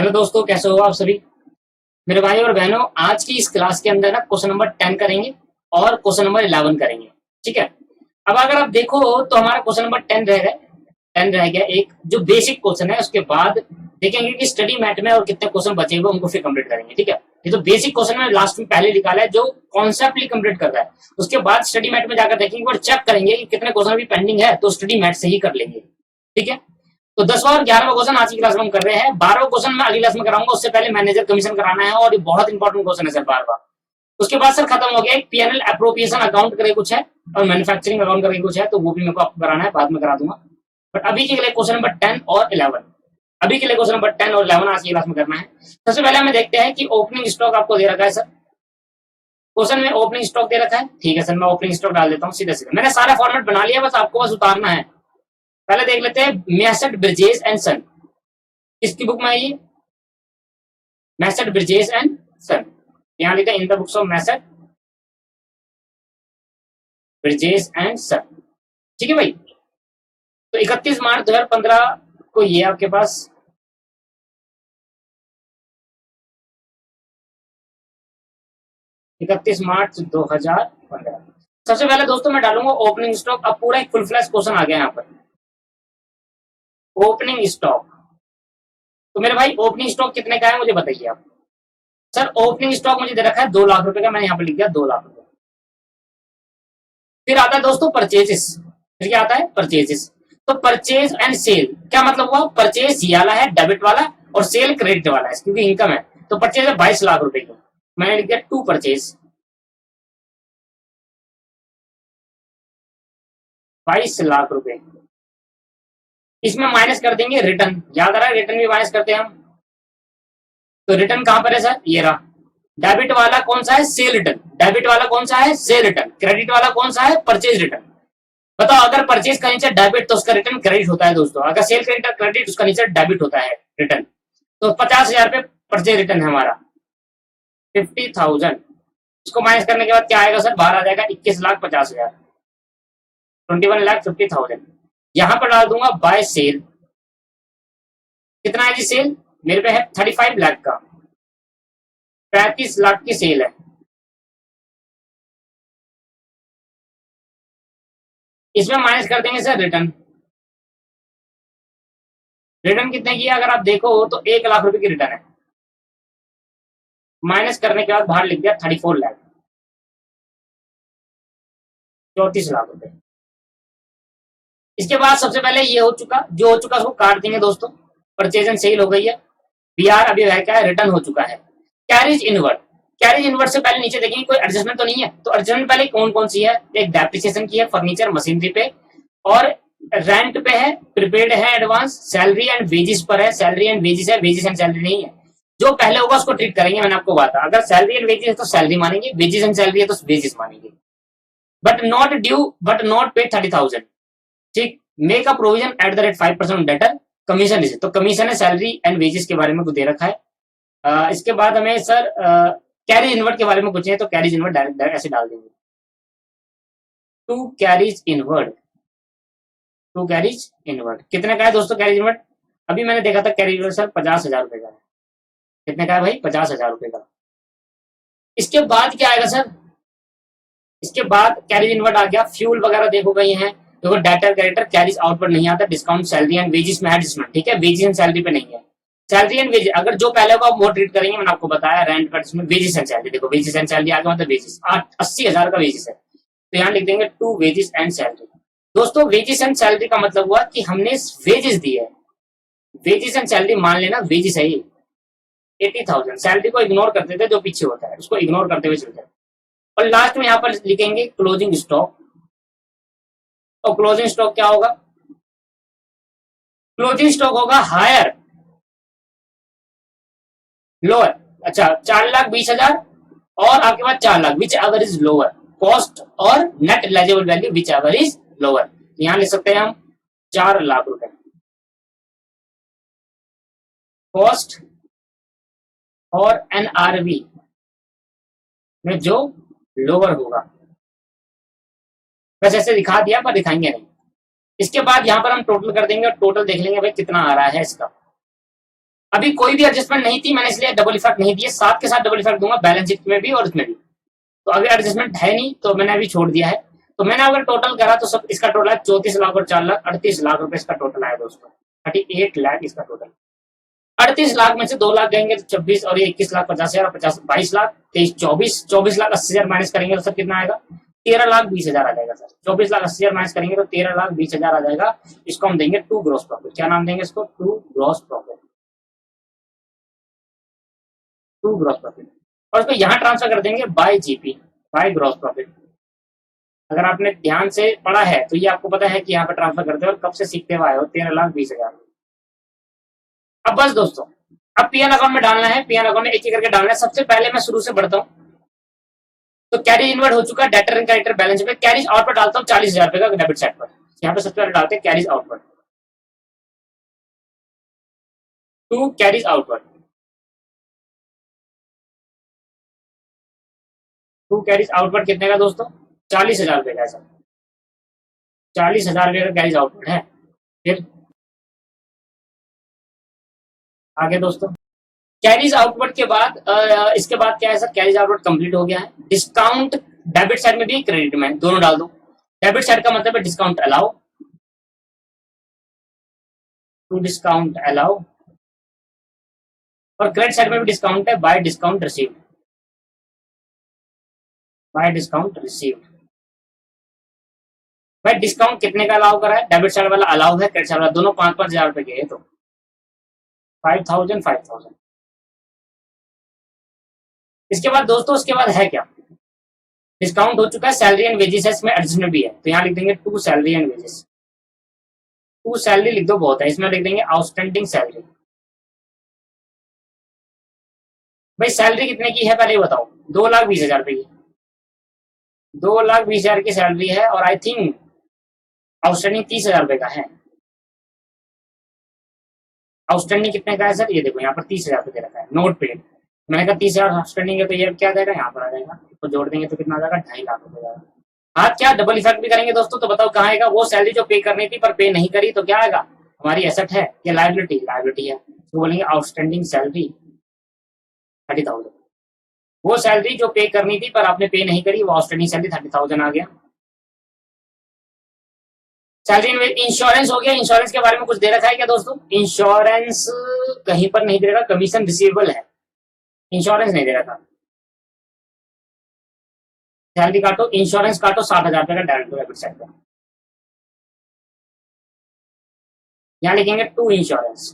Hello दोस्तों, कैसे हो आप सभी। मेरे भाई और बहनों, आज की इस क्लास के अंदर ना क्वेश्चन नंबर 10 करेंगे और क्वेश्चन नंबर 11 करेंगे। ठीक है। अब अगर आप देखो तो हमारा क्वेश्चन नंबर 10 रह गया एक जो बेसिक क्वेश्चन है। उसके बाद देखेंगे कि स्टडी मैट में और कितने क्वेश्चन बचे हुए उनको फिर कंप्लीट करेंगे। ठीक है। ये तो बेसिक क्वेश्चन है, लास्ट में पहले निकाला है जो कॉन्सेप्टली कंप्लीट कर रहा है। उसके बाद स्टडी मैट में जाकर देखेंगे और चेक करेंगे कि कितने क्वेश्चन अभी पेंडिंग है, तो स्टडी मैट से ही कर लेंगे। ठीक है। तो 10वां और 11वां क्वेश्चन आज की क्लास में हम कर रहे हैं। 12वां क्वेश्चन मैं अगली क्लास में कराऊंगा, उससे पहले मैनेजर कमीशन कराना है और ये बहुत इंपॉर्टेंट क्वेश्चन है सर 12वां। उसके बाद सर खत्म हो गया, एक पीएनएल अप्रोप्रिएशन अकाउंट करके कुछ है और मैन्युफैक्चरिंग अकाउंट करके कुछ है, तो वो भी मेरे को आपको कराना है, बाद में करा दूंगा। बट अभी के लिए क्वेश्चन नंबर 10 और 11, अभी के लिए क्वेश्चन नंबर 10 और 11 आज की क्लास में करना है। सबसे पहले हमें देखते हैं कि ओपनिंग स्टॉक आपको दे रखा है सर। क्वेश्चन में ओपनिंग स्टॉक दे रखा है। ठीक है सर, मैं ओपनिंग स्टॉक डाल देता हूँ सीधे सीधे। मैंने सारा फॉर्मेट बना लिया, बस आपको बस उतारना है। पहले देख लेते हैं मैसेट ब्रिजेस एंड सन, किसकी बुक में है ये? Messrs Bridges and son. यहां लिखा है in the books of Messrs Bridges and son. ठीक है भाई। तो 31 मार्च 2015 को ये आपके पास 31 मार्च 2015। सबसे पहले दोस्तों मैं डालूंगा ओपनिंग स्टॉक। अब पूरा एक फुल फ्लैश क्वेश्चन आ गया यहाँ पर, ओपनिंग स्टॉक। तो मेरे भाई ओपनिंग स्टॉक कितने का है मुझे बताइए आप। सर ओपनिंग स्टॉक मुझे दे रखा है 2 लाख रुपए का, मैंने यहाँ पर लिख दिया 2 लाख रुपए। फिर आता है दोस्तों परचेजेस। फिर क्या आता है? परचेजेस। तो परचेज एंड सेल क्या मतलब हुआ? परचेज ये वाला है डेबिट वाला और सेल क्रेडिट वाला है, क्योंकि इनकम है। तो परचेज है 22 लाख रुपए की, मैंने लिख दिया टू परचेज 22 लाख रुपए। इसमें माइनस कर देंगे रिटर्न, याद आ रहा है रिटर्न भी माइनस करते हैं हम। तो रिटर्न कहां पर है सर? ये रहा। डेबिट वाला कौन सा है? Cell return. डेबिट वाला कौन सा है? Cell return. क्रेडिट वाला कौन सा है? Purchase return. बताओ, अगर परचेज का नीचे डेबिट तो उसका रिटर्न क्रेडिट होता है दोस्तों, अगर सेल क्रेडिट क्रेडिट उसका नीचे डेबिट होता है रिटर्न। तो 50,000 पे परचेज रिटर्न है हमारा 50,000। इसको माइनस करने के बाद क्या आएगा सर? बाहर आ जाएगा 21,50,000, 21,50,000। यहां पर डाल दूंगा बाय सेल। कितना है जी सेल? मेरे पे है 35 लाख का, 35 लाख की सेल है। इसमें माइनस कर देंगे सर रिटर्न। रिटर्न कितने की है अगर आप देखो तो 1 लाख रुपए की रिटर्न है। माइनस करने के बाद बाहर लिख दिया 34 लाख, 34 लाख रुपए। इसके बाद सबसे पहले ये हो चुका, जो हो चुका उसको काट देंगे दोस्तों। परचेज एंड सेल हो गई है। बीआर अभी वह क्या है? रिटर्न हो चुका है। कैरिज इनवर्ड, कैरिज इनवर्ड से पहले नीचे देखेंगे कोई एडजस्टमेंट तो नहीं है। तो एडजस्टमेंट पहले कौन कौन सी है? एक डेप्रिसिएशन की है फर्नीचर मशीनरी पे, और रेंट पे है, प्रीपेड है, एडवांस, सैलरी एंड वेजेस पर है। सैलरी एंड वेजेस है, वेजेस एंड सैलरी नहीं है। जो पहले होगा उसको ट्रीट करेंगे, मैंने आपको बताया। अगर सैलरी एंड वेजेस है तो सैलरी मानेंगे, वेजेस एंड सैलरी है तो वेजेस मानेंगे। But not due, but not पे 30,000। ठीक। Make a provision at the rate 5% debtor. Commission इसे, तो कमीशन है सैलरी एंड वेजेस के बारे में कुछ दे रखा है। इसके बाद हमें सर कैरिज इनवर्ड के बारे में कुछ है, तो कैरिज इनवर्ड डायरेक्ट ऐसे डाल देंगे। To carriage inward, to carriage inward कितने का है दोस्तों? कैरिज इनवर्ड अभी मैंने देखा था कैरिज इनवर्ड सर 50,000 रुपए का है। कितने का है भाई? 50,000 रुपए का। इसके बाद क्या आएगा सर? इसके बाद कैरिज इनवर्ड आ गया। फ्यूल वगैरह देखो गई है, देखो डेटर कैरेक्टर कैरिज आउटवर्ड नहीं आता। डिस्काउंट सैलरी एंड वेजेस में एडजस्टमेंट, ठीक है। वेजेस एंड सैलरी पे नहीं है। सैलरी एंड वेजेस अगर जो पहले होगा वो ट्रीट करेंगे, मैंने आपको बताया। रेंट का इसमें वेजेस एंड सैलरी, देखो वेजेस एंड सैलरी आगे मतलब वेजेस 80,000 का वेजेस है, तो यहाँ लिख देंगे टू वेजेस एंड सैलरी। दोस्तों वेजेस एंड सैलरी का मतलब हुआ कि हमने वेजेस दिए है, वेजेस एंड सैलरी मान लेना वेजेस है ये 80,000। सैलरी को इग्नोर करते थे, जो पीछे होता है उसको इग्नोर करते हुए चलते हैं। और लास्ट में यहाँ पर लिखेंगे क्लोजिंग स्टॉक। और क्लोजिंग स्टॉक क्या होगा? क्लोजिंग स्टॉक होगा हायर लोअर। अच्छा 4,20,000 और आपके पास 4 lakh, whichever is lower cost और net eligible value whichever is lower. यहां लिख सकते हैं हम 4 लाख रुपए कॉस्ट और एनआरवी में जो लोअर होगा। बस ऐसे दिखा दिया पर दिखाएंगे नहीं। इसके बाद यहां पर हम टोटल कर देंगे और टोटल देख लेंगे भाई कितना आ रहा है इसका। अभी कोई भी एडजस्टमेंट नहीं थी, मैंने इसलिए डबल इफेक्ट नहीं दिए, साथ के साथ डबल इफेक्ट दूंगा बैलेंस शीट में भी और इसमें भी। तो अभी एडजस्टमेंट है नहीं तो मैंने अभी छोड़ दिया है। तो मैंने अगर टोटल करा तो सब इसका टोटल है 34 लाख और 4 लाख, 38 लाख रुपए इसका टोटल आया दोस्तों। 38 लाख इसका टोटल। 38 लाख में से 2 लाख गएंगे तो 26 और ये 21 लाख 50 हजार, 50 22 लाख 23 24 लाख 80 हजार माइनस करेंगे तो सर कितना आएगा? 13 लाख 20 हजार आ जाएगा सर। 24 लाख 80 हजार माइनस करेंगे तो 13 लाख 20 हजार आ जाएगा। इसको हम देंगे टू ग्रॉस प्रॉफिट। क्या नाम देंगे इसको? To gross profit. To gross profit. और इसको यहाँ ट्रांसफर कर देंगे by GP, by gross profit. अगर आपने ध्यान से पढ़ा है तो ये आपको पता है कि यहाँ पे ट्रांसफर करते हो और कब से सीखते हुए आए हो। 13 लाख 20 हजार। अब बस दोस्तों, अब पीएन अकाउंट में डालना है, पीएन अकाउंट में एक एक करके डालना है। सबसे पहले मैं शुरू से बढ़ता हूँ। तो कैरिज इनवर्ट हो चुका है, डेटर एंड क्रेडिटर बैलेंस पे। कैरिज आउटपुट डालता हूँ 40 हजार रुपए का डेबिट साइड पर। यहाँ पे सबसे पहले डालते हैं carriage output. To carriage output, to carriage output कितने का दोस्तों? 40 हजार रुपए का सर। 40 हजार रुपए का कैरिज आउटपुट है। फिर आगे दोस्तों, कैरिज आउटपुट के बाद इसके बाद क्या है सर? कैरिज आउटपुट कंप्लीट हो गया है। डिस्काउंट डेबिट साइड में भी क्रेडिट में दोनों डाल दो। डेबिट साइड का मतलब है discount allow, to discount allow. और क्रेडिट साइड में भी डिस्काउंट है, by discount receive, by discount receive. भाई डिस्काउंट कितने का अलाउ करा है? डेबिट साइड वाला अलाउ है, क्रेडिट साइड वाला दोनों 5-5 हजार रुपए के है तो 5,000 5,000। इसके बाद दोस्तों, उसके बाद है क्या? डिस्काउंट हो चुका है, सैलरी एंड वेजेस है, इसमें एडिशनल भी है तो यहाँ लिख देंगे to salary and wages. To salary लिख दो बहुत है, इसमें लिख देंगे आउटस्टैंडिंग सैलरी। भाई सैलरी कितने की है पहले बताओ? 2,20,000 रुपए की। 2,20,000 की सैलरी है और आई थिंक आउटस्टैंडिंग 30,000 रुपए का है। आउटस्टैंडिंग कितने का है सर? ये देखो यहाँ पर 30,000 रुपए दे रखा है, नोट पेड। मैंने कहा 30,000 आउटस्टैंडिंग है तो ये क्या देगा? यहाँ पर आ जाएगा, तो जोड़ देंगे तो कितना आ जाएगा? 2.5 लाख रुपए जाएगा। हाँ, क्या डबल इफेक्ट भी करेंगे दोस्तों तो बताओ कहाँ आएगा? वो सैलरी जो पे करनी थी पर पे नहीं करी तो क्या आएगा? हमारी एसेट है या लाइबिलिटी? लाइबिलिटी है तो बोलेंगे आउटस्टैंडिंग सैलरी 30,000। वो सैलरी जो पे करनी थी पर आपने पे नहीं करी, वो आउटस्टैंडिंग सैलरी 30,000 आ गया। सैलरी इंश्योरेंस हो गया। इंश्योरेंस के बारे में कुछ दे रखा है क्या दोस्तों? इंश्योरेंस कहीं पर नहीं दे रखा, कमीशन रिसीवेबल है, इंश्योरेंस नहीं दे रखा। सैलरी काटो, इंश्योरेंस काटो, 60,000 रुपए का डायरेक्ट डेबिट साइड का। यहाँ लिखेंगे टू इंश्योरेंस,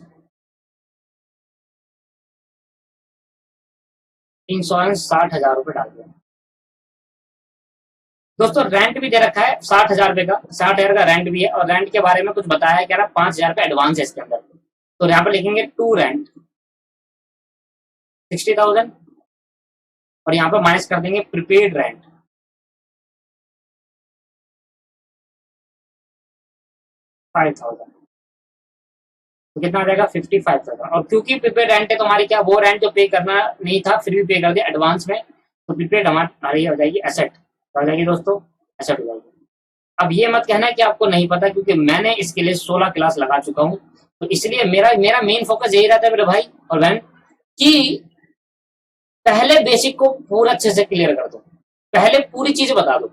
इंश्योरेंस 60,000 रुपए डाल दिया। दोस्तों रेंट भी दे रखा है 60,000 रुपए का, 60,000 का रेंट भी है और रेंट के बारे में कुछ बताया है, कह रहा 5,000 रुपए एडवांस है इसके अंदर। तो यहाँ पर लिखेंगे टू रेंट 60,000 और यहाँ पर माइनस कर देंगे प्रीपेड रेंट 5,000। तो कितना आ जाएगा? 55,000। और क्योंकि प्रीपेड रेंट है तो हमारी क्या, वो रेंट जो पे करना नहीं था फिर भी पे कर दिया एडवांस में, तो प्रीपेड हमारी हो जाएगी एसेट। हो जाएगी दोस्तों, एसेट हो जाएगी। अब ये मत कहना कि आपको नहीं पता, क्योंकि मैंने इसके लिए 16 क्लास लगा चुका हूँ। तो इसलिए मेरा मेरा मेन फोकस यही रहता है मेरे भाई और बहन कि पहले बेसिक को पूरा अच्छे से क्लियर कर दो, पहले पूरी चीज बता दो,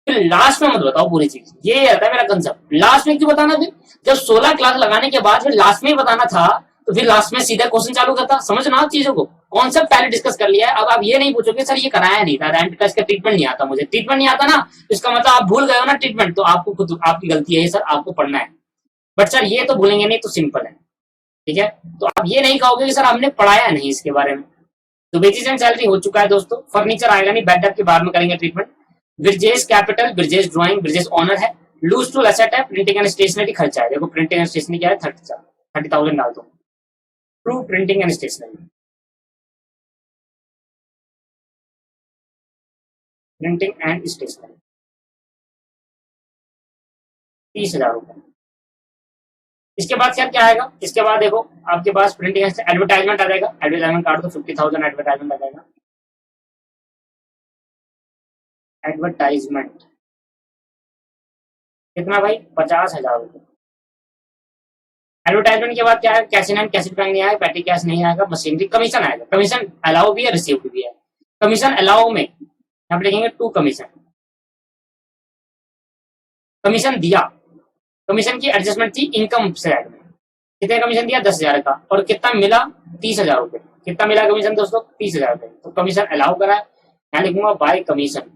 फिर लास्ट में मत बताओ पूरी चीज। ये रहता है मेरा कंसेप्ट। लास्ट में क्यों बताना? फिर जब 16 क्लास लगाने के बाद फिर लास्ट में ही बताना था तो फिर लास्ट में सीधा क्वेश्चन चालू करता। समझना आप चीजों को, कॉन्सेप्ट पहले डिस्कस कर लिया है। अब आप ये नहीं पूछोगे सर ये कराया नहीं था, रेंट का इसका ट्रीटमेंट नहीं आता, मुझे ट्रीटमेंट नहीं आता ना, तो इसका मतलब आप भूल गए हो ना ट्रीटमेंट। तो आपको खुद आपकी गलती है सर, आपको पढ़ना है। बट सर ये तो भूलेंगे नहीं तो सिंपल है, ठीक है। तो आप ये नहीं कहोगे कि सर हमने पढ़ाया नहीं इसके बारे में। तो वेजेस एंड सैलरी हो चुका है दोस्तों। फर्नीचर आएगा नहीं, बेड डेप्थ के बाद में करेंगे treatment. Bridges capital, Bridges drawing, Bridges honour है। लूज टूल एसेट है। प्रिंटिंग एंड स्टेशनरी खर्चा है। देखो प्रिंटिंग एंड स्टेशनरी क्या है? 30,000 डाल दो। To printing and stationery, printing and stationery 30,000 रुपए। इसके बाद सर क्या आएगा? इसके बाद देखो आपके पास प्रिंटिंग एडवर्टाइजमेंट आ जाएगा। एडवर्टाइजमेंट काट दो, 50,000 एडवर्टाइजमेंट आ जाएगा। एडवर्टाइजमेंट कितना भाई? 50,000 रुपए। एडवर्टाइजमेंट के बाद क्या है, cash in hand, cassette bank नहीं आएगा, पैटी कैश नहीं आएगा, मशीनरी कमीशन आएगा। कमीशन अलाउ भी है, रिसीव्ड भी है। कमीशन अलाउ में यहाँ पे लिखेंगे टू कमीशन, कमीशन दिया, कमीशन की एडजस्टमेंट थी इनकम से ऐड में, कितने कमीशन दिया 10,000 का, और कितना मिला 30,000 रुपए, कितना मिला कमीशन दोस्तों 30,000 रुपए, तो कमीशन अलाउ करा है, यहाँ लिखूंगा बाय कमीशन।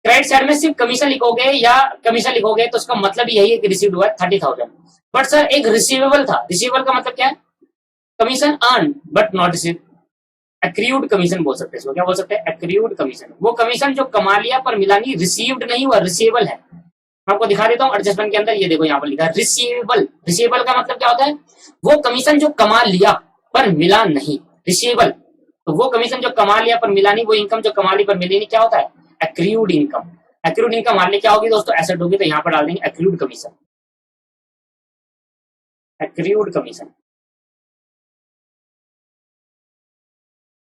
क्रेडिट साइड में सिर्फ कमीशन लिखोगे या कमीशन लिखोगे तो उसका मतलब यही है कि रिसीव हुआ है 30,000। बट सर एक रिसीवेबल था, रिसीवेबल का मतलब क्या है, commission earn but not receive, accrued commission बोल सकते हैं इसको, क्या बोल सकते हैं, एक्रीव्ड कमीशन, वो कमीशन जो कमा लिया पर मिला नहीं, रिसीव्ड नहीं हुआ, रिसीवेबल है। मैं आपको दिखा देता हूँ एडजस्टमेंट के अंदर, ये देखो यहाँ पर लिखा है रिसीवेबल। रिसीवेबल का मतलब क्या होता है, वो कमीशन जो कमा लिया पर मिला नहीं, रिसीवेबल। तो वो कमीशन जो कमा लिया पर मिला नहीं, वो इनकम जो कमा ली पर मिली नहीं, क्या होता है, एक्रीव्ड इनकम। एक्रीव्ड इनकम हमारे लिए क्या होगी दोस्तों, एसेट होगी, तो यहाँ पर डाल देंगे एक्रीव्ड कमीशन, एक्रीव्ड कमीशन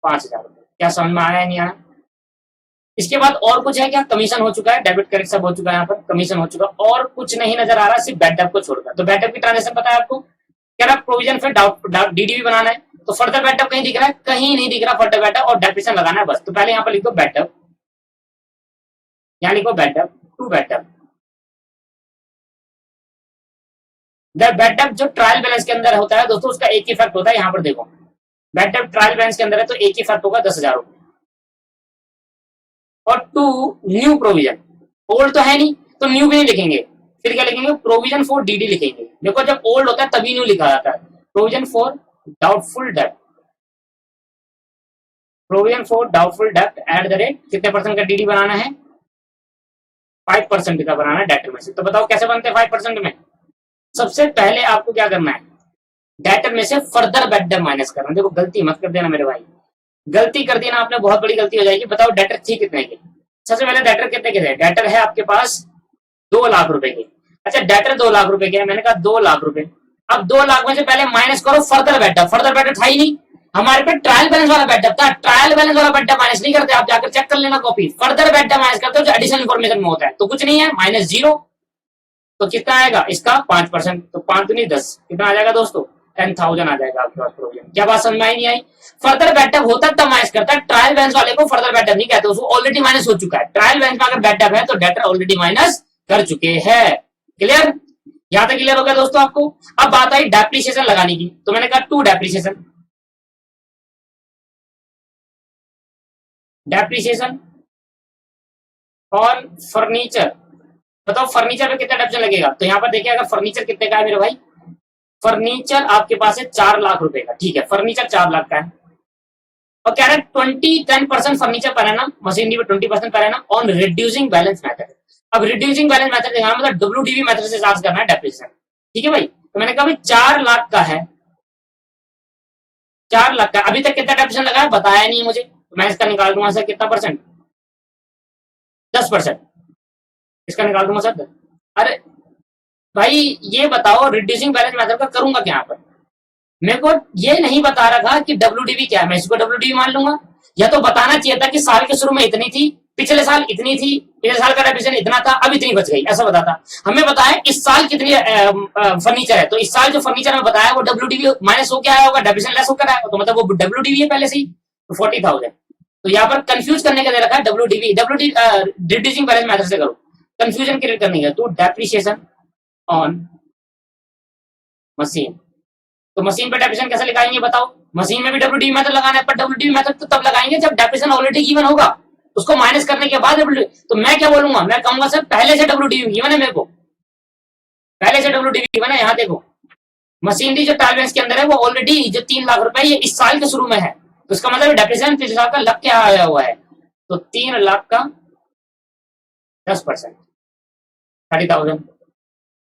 5,000 रुपए। क्या समझ में आया नहीं आया। इसके बाद और कुछ है क्या, कमीशन हो चुका है, डेबिट क्रेडिट सब हो चुका है, यहाँ पर कमीशन हो चुका, और कुछ नहीं नजर आ रहा, सिर्फ बैड डेब्ट को छोड़कर। तो बैड डेब्ट की ट्रांजेक्शन पता है आपको, क्या ना प्रोविजन फिर डीडीवी बनाना है, तो फर्दर बैड डेब्ट कहीं दिख रहा है, कहीं नहीं दिख रहा फर्दर बैड डेब्ट, और डेप्रिसिएशन लगाना है बस। तो पहले यहाँ पर लिखो बैड डेब्ट, यहाँ लिखो बैड डेब्ट, टू बैड डेब्ट। बैड डेब्ट जो ट्रायल बैलेंस के अंदर होता है दोस्तों, उसका एक ही इफेक्ट होता है, यहाँ पर देखो बैड डेब्ट ट्रायल बैलेंस के अंदर है तो एक ही इफेक्ट होगा 10,000 रुपए। और टू न्यू प्रोविजन, ओल्ड तो है नहीं तो न्यू भी नहीं लिखेंगे, फिर क्या लिखेंगे, प्रोविजन फॉर डीडी लिखेंगे। देखो जब ओल्ड होता है तभी न्यू लिखा जाता है, प्रोविजन फॉर डाउटफुल डेब्ट, प्रोविजन फॉर डाउटफुल डेब्ट एट द रेट कितने परसेंट का डीडी बनाना है, 5% का बनाना है डेटर में से। तो बताओ कैसे बनते हैं 5% में। सबसे पहले आपको क्या करना है, डेटर में से फर्दर बैड डेब्ट माइनस करना। देखो गलती मत कर देना मेरे भाई, गलती कर दी ना आपने, बहुत बड़ी गलती हो जाएगी। बताओ डेटर थी कितने की, सबसे पहले डेटर कितने के थे, डेटर है आपके पास 2 लाख रुपए के। अच्छा डेटर 2 लाख रुपए के है, मैंने कहा 2 लाख रुपए। अब 2 लाख में से पहले माइनस करो फर्दर बैड डेब्ट, फर्दर बैड डेब्ट था ही नहीं हमारे पे, ट्रायल बैलेंस वाला बैड डेब्ट था, ट्रायल बैलेंस वाला बैड डेब्ट माइनस नहीं करते, आप जाकर चेक कर लेना कॉपी। फर्दर बैड डेब्ट माइनस करते हो जो एडिशनल इन्फॉर्मेशन में होता है, तो कुछ नहीं है, -0। तो कितना आएगा इसका 5%, तो 5 तो नहीं 10, कितना आ जाएगा दोस्तों 10,000 आ जाएगा आपके पास प्रोविजन। क्या बात समझ में आई नहीं आई। फर्दर बैड डेब्ट होता तब माइनस करता है, ट्रायल बैलेंस वाले को फर्दर बैड डेब्ट नहीं कहते, उसको ऑलरेडी माइनस हो चुका है। ट्रायल बैलेंस में अगर बैड डेब्ट है तो डेटर ऑलरेडी माइनस कर चुके हैं। क्लियर, यहां तक क्लियर हो गया दोस्तों आपको। अब बात आई डेप्रिसिएशन लगाने की, तो मैंने कहा to depreciation, depreciation on furniture. बताओ फर्नीचर पे कितना डेप्रिसिएशन लगेगा, तो यहाँ पर देखिए अगर फर्नीचर कितने का है मेरे भाई, फर्नीचर आपके पास है 4 लाख रुपए का, ठीक है फर्नीचर 4 लाख का है, और कह रहे हैं 10% फर्नीचर पर एनम, मशीनरी पे 20% per annum on reducing balance method. अब रिड्यूसिंग बैलेंस मेथड देखना मतलब डब्ल्यूडीवी मेथड से चार्ज करना है डेप्रिसिएशन, ठीक है भाई। तो मैंने कहा भाई 4 लाख का है, 4 लाख का, अभी तक कितना डेप्रिसिएशन लगा है बताया नहीं मुझे, तो मैं इसका निकाल दूंगा सर कितना परसेंट, 10%, इसका निकाल दूंगा सर। अरे भाई ये बताओ रिड्यूसिंग बैलेंस मेथड का करूंगा क्या यहाँ पर, मेरे को ये नहीं बता रखा कि डब्ल्यूडीवी क्या है, मैं इसको डब्ल्यूडीवी मान लूंगा। या तो बताना चाहिए था कि साल के शुरू में इतनी थी, पिछले साल इतनी थी, पिछले साल का डेप्रिसिएशन इतना था, अब इतनी बच गई, ऐसा बताता। हमें बताया इस साल कितनी फर्नीचर है, तो इस साल जो फर्नीचर में बताया वो डब्ल्यूडीवी माइनस होकर आया होगा, डेप्रिसिएशन लेस होकर आया, तो मतलब वो डब्ल्यूडीवी है पहले से ही, तो 40,000। तो यहाँ पर कंफ्यूज करने का दे रखा है डब्ल्यूडीवी, रिड्यूसिंग बैलेंस मेथड से करो, कंफ्यूजन क्रिएट करने का। तो डेप्रिसिएशन ऑन मशीन, तो मशीन पे डेप्रिसिएशन कैसे लगाएंगे बताओ, मशीन में भी डब्ल्यूडीवी मेथड लगाना है, पर डब्ल्यूडीवी मेथड तो तब लगाएंगे जब डेप्रिसिएशन ऑलरेडी गिवन होगा, उसको माइनस करने के बाद तो मैं क्या बोलूंगा, मैं कहूंगा सर पहले से डब्ल्यूडीवी गिवन है, मेरे को पहले से डब्ल्यूडीवी गिवन है। यहाँ देखो मशीनरी जो ट्रायल बैलेंस के अंदर है वो ऑलरेडी जो 3 लाख रुपए ये इस साल के शुरू में है, तो इसका मतलब डेप्रिसिएशन पिछले साल का लग के आया हुआ है, तो 3 लाख का 10% 30,000।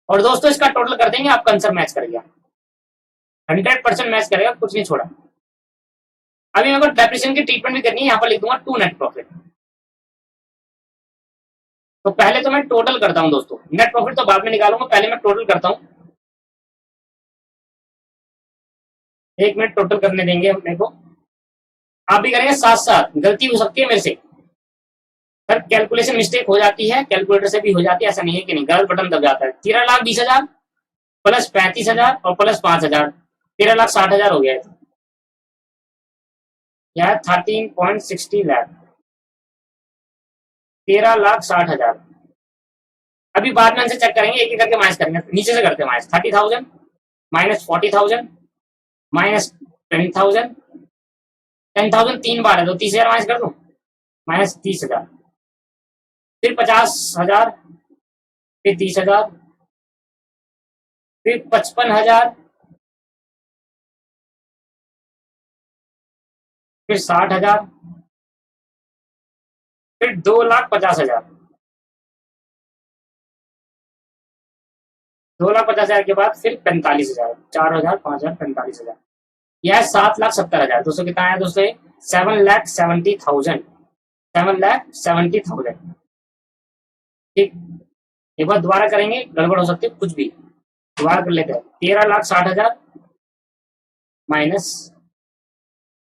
और दोस्तों इसका टोटल कर देंगे, आपका आंसर मैच कर गया, 100% मैच करेगा, कुछ नहीं छोड़ा। अभी मेरे को डेप्रिसिएशन की ट्रीटमेंट भी करनी है, यहाँ पर लिख दूंगा टू नेट प्रॉफिट। तो पहले तो मैं टोटल करता हूं दोस्तों, नेट प्रॉफिट तो बाद में निकालूंगा, पहले मैं टोटल करता हूं। 1 मिनट टोटल करने देंगे अपने को, आप भी करेंगे साथ साथ, गलती हो सकती है मेरे से सर, कैलकुलेशन मिस्टेक हो जाती है, कैलकुलेटर से भी हो जाती है, ऐसा नहीं है कि नहीं, गलत बटन दब जाता है। 13,20,000 प्लस 35,000 और प्लस 5,000, 13,60,000 हो गया। यह 13.60 लाख, 13,60,000। अभी बाद में इनसे चेक करेंगे, एक एक करके माइनस करेंगे, नीचे से करते हैं माइनस। 30,000 माइनस 40,000 माइनस 10,000, 10,000 3 बार है तो 30,000 माइनस कर दूं, माइनस 30,000, फिर 50,000, फिर 30,000, फिर 55,000, फिर 60,000, फिर 2,50,000, 2,50,000 के बाद फिर 45,000, 4,000, 5,000, 45,000, यह 7,70,000। दोस्तों कितना है दोस्तों? 7,70,000, 7,70,000। ठीक, एक बार दोबारा करेंगे, गड़बड़ हो सकती है कुछ भी, दोबारा कर लेते हैं। 13,60,000 माइनस,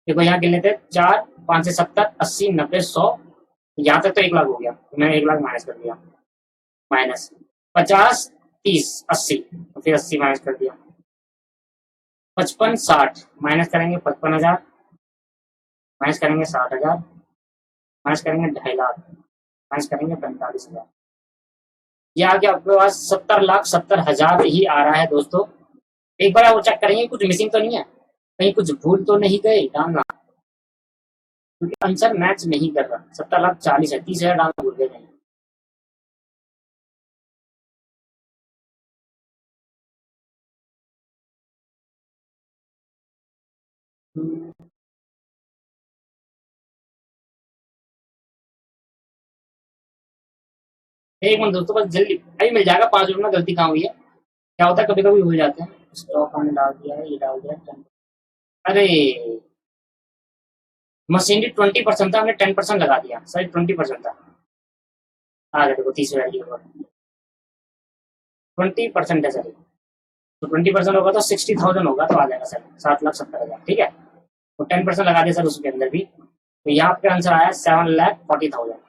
देखो यहाँ गिन लेते हैं, 4, 5 से 70, 80, 90, 100, यहाँ तक तो 1,00,000 हो गया, तो मैंने 1,00,000 माइनस कर दिया, माइनस 50, 30, 80, तो फिर 80 माइनस कर दिया, 55, 60 माइनस करेंगे, 55,000 माइनस करेंगे, 60,000 माइनस करेंगे, 2,50,000 माइनस करेंगे, 45,000। ये आ गया आपके पास 70,70,000 ही आ रहा है दोस्तों। एक बार वो चेक करेंगे कुछ मिसिंग तो नहीं है, कहीं कुछ भूल तो नहीं गए डालना, क्योंकि आंसर मैच नहीं कर रहा। 70,40,000 है, 30,000 डालना भूल गए नहीं। एक मिनट दोस्तों, बस जल्दी अभी मिल जाएगा। 5 मिनट में गलती कहाँ हुई है, क्या होता है कभी कभी हो जाते हैं। स्टॉक हमने डाल दिया है, ये डाल दिया। अरे मशीनरी 20% था, हमने 10% लगा दिया, सॉरी 20% था। आ गया देखो 30,000 की ऊपर 20% है सर, तो 20% होगा तो 60,000 होगा, तो आ जाएगा सर 7,70,000। ठीक है, तो 10% लगा दिया सर उसके अंदर भी, तो यहाँ पे आंसर आया 7,40,000।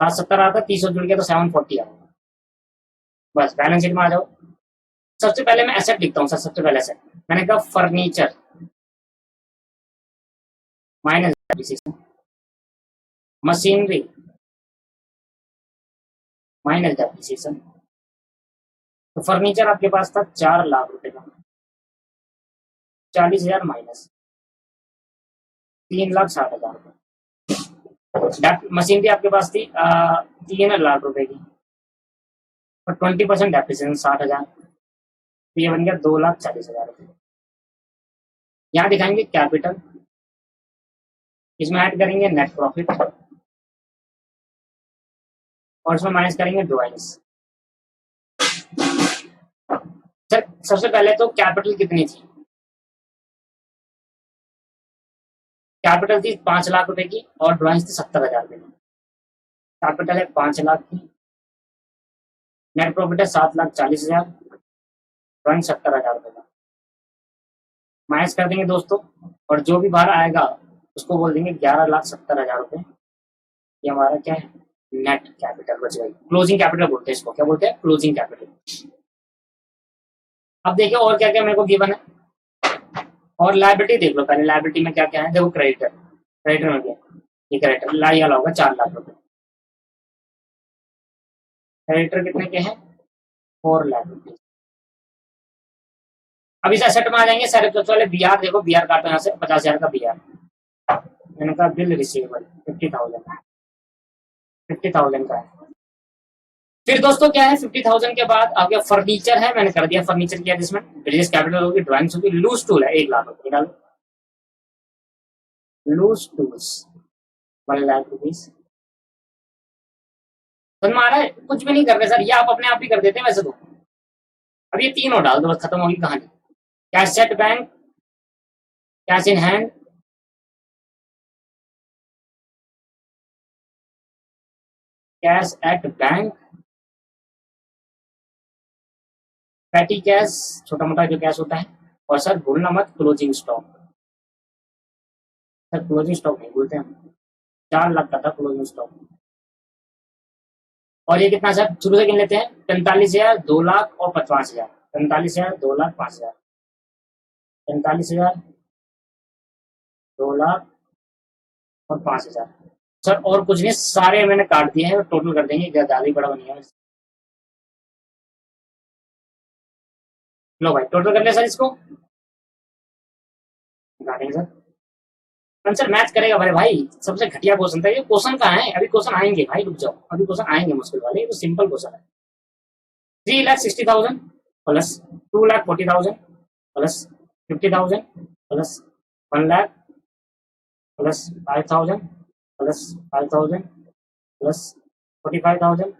770 आता, 30 जुड़ गया तो 740 आया। बस बैलेंस शीट में आ जाओ। सबसे पहले मैं एसेट लिखता हूँ सर, सबसे पहले एसेट मैंने कहा furniture minus depreciation, machinery minus depreciation. तो फर्नीचर आपके पास था 4,00,000 रुपए का, 40,000 माइनस 3,60,000 रुपए। मशीनरी आपके पास थी 3,00,000 रुपए की, और 20% डेप्रिसिएशन 60,000, तो ये बन गया 2,40,000 रुपए। यहाँ दिखाएंगे कैपिटल, इसमें ऐड करेंगे नेट प्रॉफिट, और इसमें माइनस करेंगे ड्रॉइंग्स। सर सबसे पहले तो कैपिटल कितनी थी? कैपिटल थी 5,00,000 रुपए की, और ड्रॉइंग्स थी 70,000 रुपए की। कैपिटल है 5,00,000 की, नेट प्रॉफिट है 7,40,000, ड्रॉइंग 70,000 रुपए का। माइनस कर देंगे दोस्तों, और जो भी बाहर आएगा उसको बोल देंगे 11,70,000 रुपए। ये हमारा क्या है? नेट कैपिटल बच गई। क्लोजिंग कैपिटल बोलते हैं इसको, क्या बोलते हैं? Closing capital. अब देखिए और क्या क्या मेरे को गिवन है, और लाइबिलिटी देख लो पहले। लाइबिलिटी में क्या क्या है देखो, क्रेडिटर, क्रेडिटर में क्या, ये क्रेडिटर लाई वाला होगा 4,00,000 रुपए। क्रेडिटर कितने के हैं? 4,00,000 रुपए। अब इस एसेट में आ जाएंगे सारे सबसे पहले बीआर। देखो बीआर काटो यहाँ से, 50,000 का बीआर। मैंने कहा बिल रिसीवेबल 50,000, 50,000 का है। फिर दोस्तों क्या है, 50,000 के बाद आपके फर्नीचर है, मैंने कर दिया फर्नीचर की एडजस्टमेंट। बिजनेस कैपिटल होगी, ड्राइंग्स होगी, लूज टूल है 1,00,000 रुपए डालो, लूज टूल्स 1,00,000 रुपीज। समझ में आ रहा है? कुछ भी नहीं कर रहे सर, ये आप अपने आप ही कर देते हैं वैसे तो। अब ये तीनों डाल दो, बस खत्म होगी कहानी। Cash at bank, cash in hand, cash at bank, petty cash, छोटा मोटा जो कैश होता है, और सर भूलना मत closing stock. Sir closing stock नहीं भूलते हम, 4,00,000 का था क्लोजिंग स्टॉक। और ये कितना सर शुरू से गिन लेते हैं, 45,000, 2,00,000 और 50,000। 45,000, 2 लाख, 5,000, 45,000, 2 लाख और 5,000। सर और कुछ नहीं, सारे मैंने काट दिए हैं, टोटल कर देंगे, ज्यादा ही बड़ा बनिया। लो भाई टोटल कर लिया सर, इसको काटेंगे सर। आंसर मैच करेगा भाई भाई, सबसे घटिया क्वेश्चन था ये। क्वेश्चन कहाँ है? अभी क्वेश्चन आएंगे भाई, रुक जाओ, अभी क्वेश्चन आएंगे मुश्किल वाले, ये तो सिंपल क्वेश्चन है। 3,60,000 plus 2,40,000 plus 50,000 plus 1 lakh plus 5,000 plus 5,000 plus 45,000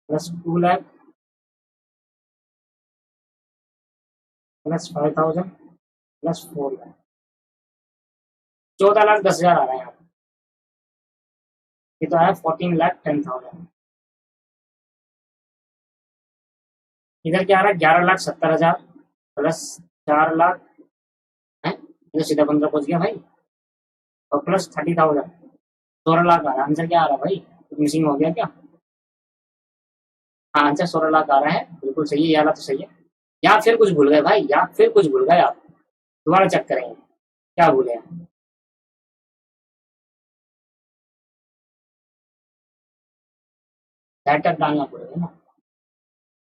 plus 2 lakh plus 5,000 plus 4 lakh, 14,10,000 आ रहा है यहाँ पे। ये तो है 14,10,000। इधर क्या आ रहा है? 11,70,000 प्लस 4 लाख है, ये तो सीधा 15 पहुंच गया भाई, और प्लस 30,000, 16 लाख आ रहा है। आंसर क्या आ रहा है भाई? कुछ मिसिंग हो गया क्या? हाँ आंसर 16 लाख आ रहा है, बिल्कुल सही है, ये वाला तो सही है। या फिर कुछ भूल गए भाई, या फिर कुछ भूल गए आप, दोबारा चेक करेंगे क्या भूले हैं। लेटर डालना पड़ेगा ना,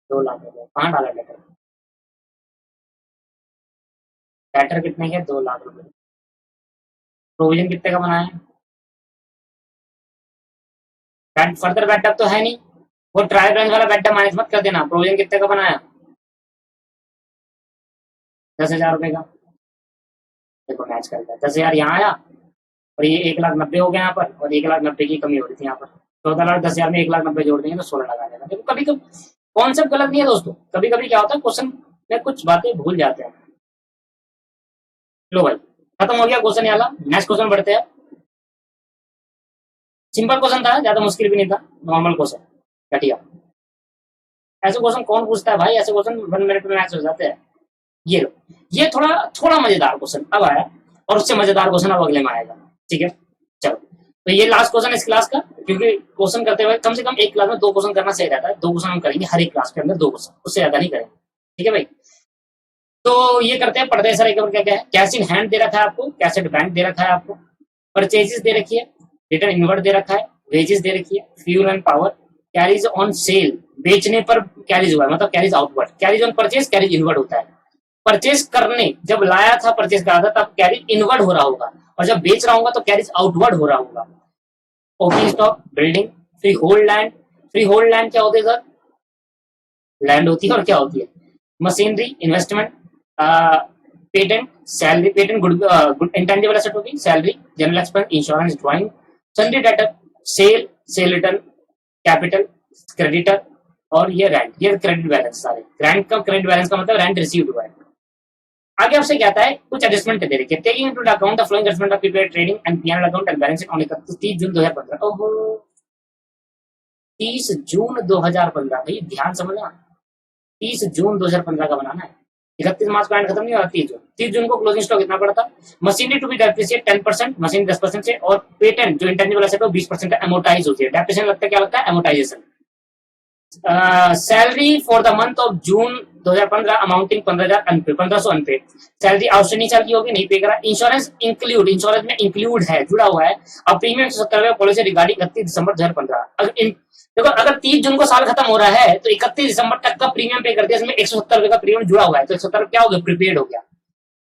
2 लाख रुपए कहाँ डाला लेटर? लेटर कितने के? 2 लाख रुपए। प्रोविजन कितने का बनाया है? फर्दर बैटअप तो है नहीं, वो ट्रायल बैलेंस वाला बैटअप माइनस मत कर देना। प्रोविजन कितने का बनाया? 10,000 रुपए का। देखो मैच करता है, 10,000 यहाँ आया, और ये 1,90,000 हो गया यहाँ पर, और 1,90,000 की कमी हो रही थी यहाँ पर। 14,10,000 में 1,90,000 जोड़ देंगे तो 16 लाख आ जाएगा। देखो कभी कभी कॉन्सेप्ट गलत नहीं है दोस्तों, कभी कभी क्या होता है क्वेश्चन में कुछ बातें भूल जाते हैं। लो भाई खत्म हो गया क्वेश्चन वाला, नेक्स्ट क्वेश्चन बढ़ते हैं। सिंपल क्वेश्चन था, ज्यादा मुश्किल भी नहीं था, नॉर्मल क्वेश्चन घटिया। ऐसे क्वेश्चन कौन पूछता है भाई? ऐसे क्वेश्चन 1 मिनट में मैच हो जाते हैं। ये लो, ये थोड़ा थोड़ा मजेदार क्वेश्चन अब आया, और उससे मजेदार क्वेश्चन अब अगले में आएगा। ठीक है चलो, तो ये लास्ट क्वेश्चन है इस क्लास का, क्योंकि क्वेश्चन करते हुए कम से कम एक क्लास में 2 क्वेश्चन करना सही रहता है। 2 क्वेश्चन हम करेंगे हर एक क्लास के अंदर, 2 क्वेश्चन, उससे ज्यादा नहीं करेंगे। ठीक है भाई, तो ये करते हैं, पढ़ते हैं सर एक बार क्या क्या है। कैश इन हैंड दे रखा है आपको, कैश एट बैंक दे रखा है आपको, परचेजेस दे रखी है, रिटर्न इनवर्ट दे रखा है, वेजेस दे रखी है, fuel and power, carries on sale, बेचने पर कैरीज हुआ है, मतलब carries outward, carries on purchase, carries inward होता है। परचेज करने जब लाया था, परचेज करा था, तब कैरीज इनवर्ड हो रहा होगा, और जब बेच रहा होगा तो कैरीज आउटवर्ड हो रहा होगा। Opening stock, building, free hold land. Free hold land क्या होती है सर? लैंड होती है, और क्या होती है? Machinery, investment, patent, salary, patent good intangible asset होगी, salary, general expense, insurance, drawing, sundry debtor, sale, sale return, capital, creditor, और ये रेंट, ये क्रेडिट बैलेंस सारे। रेंट का, क्रेडिट बैलेंस का मतलब रेंट रिसीव्ड हुआ है। आगे आपसे क्या आता है, कुछ एडजस्टमेंट दे रखी है। Taking into account the flowing adjustment of prepaid trading and PNL account and balance sheet on 31 जून 2015। ओहो, 30 जून 2015 भाई ध्यान समझना, 30 जून 2015 का बनाना है। 31 मार्च का एंड खत्म नहीं हुआ, 30 जून। 30 जून को क्लोजिंग स्टॉक कितना पड़ा था? Machinery to be depreciate 10%, machine 10% से, और पेटेंट जो इंटेंजिबल एसेट है 20% एमोटाइज होती है। डेप्रिसिएशन लगता है, क्या लगता है? Amortisation. Salary for the month of June 2015 amounting 15,000 unpaid. Salary outstanding साल की होगी, नहीं पे करा। इंश्योरेंस इंक्लूड, इंश्योरेंस में इंक्लूड है, जुड़ा हुआ है। अब प्रीमियम 70 पॉलिसी रिगार्डिंग 31 दिसंबर 2015। देखो अगर 30 जून को साल खत्म हो रहा है तो 31 दिसंबर तक का प्रीमियम पे कर दिया, इसमें 170 का प्रीमियम जुड़ा हुआ है, तो 170 क्या हो गया? प्रीपेड हो गया।